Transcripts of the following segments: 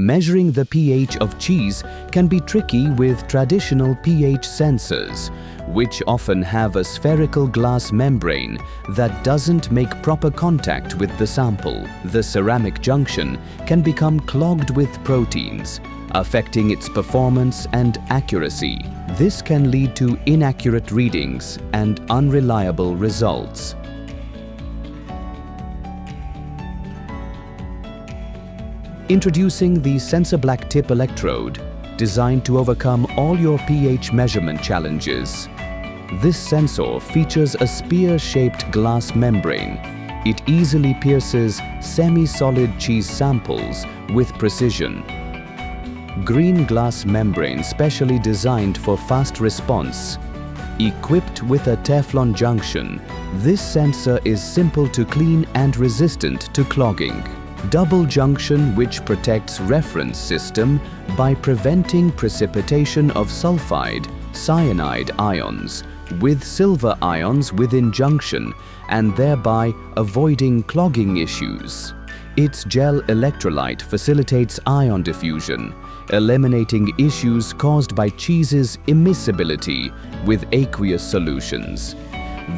Measuring the pH of cheese can be tricky with traditional pH sensors, which often have a spherical glass membrane that doesn't make proper contact with the sample. The ceramic junction can become clogged with proteins, affecting its performance and accuracy. This can lead to inaccurate readings and unreliable results. Introducing the SensaBlack Tip electrode, designed to overcome all your pH measurement challenges. This sensor features a spear-shaped glass membrane. It easily pierces semi-solid cheese samples with precision. Green glass membrane specially designed for fast response. Equipped with a Teflon junction, this sensor is simple to clean and resistant to clogging. Double junction, which protects reference system by preventing precipitation of sulfide, cyanide ions with silver ions within junction and thereby avoiding clogging issues. Its gel electrolyte facilitates ion diffusion, eliminating issues caused by cheese's immiscibility with aqueous solutions.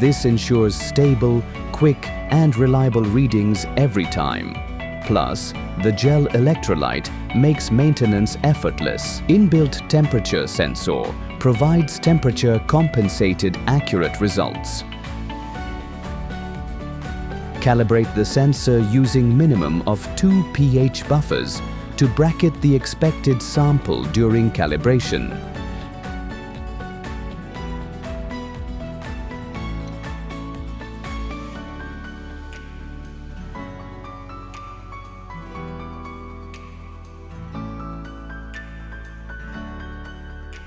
This ensures stable, quick and reliable readings every time. Plus, the gel electrolyte makes maintenance effortless. Inbuilt temperature sensor provides temperature-compensated accurate results. Calibrate the sensor using minimum of 2 pH buffers to bracket the expected sample during calibration.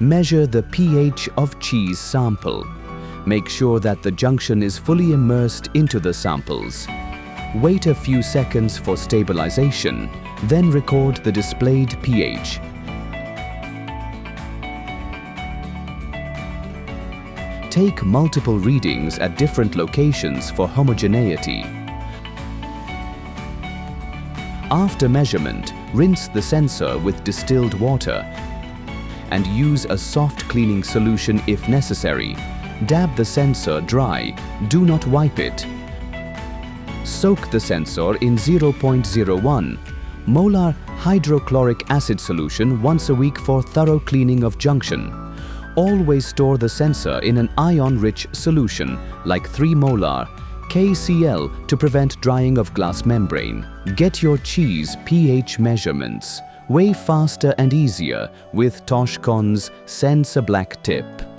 Measure the pH of cheese sample. Make sure that the junction is fully immersed into the samples. Wait a few seconds for stabilization, then record the displayed pH. Take multiple readings at different locations for homogeneity. After measurement, rinse the sensor with distilled water and use a soft cleaning solution if necessary. Dab the sensor dry, do not wipe it. Soak the sensor in 0.01 molar hydrochloric acid solution once a week for thorough cleaning of junction. Always store the sensor in an ion-rich solution like 3 molar AgCl to prevent drying of glass membrane. Get your cheese pH measurements way faster and easier with Toshcon's SensaBlack Tip.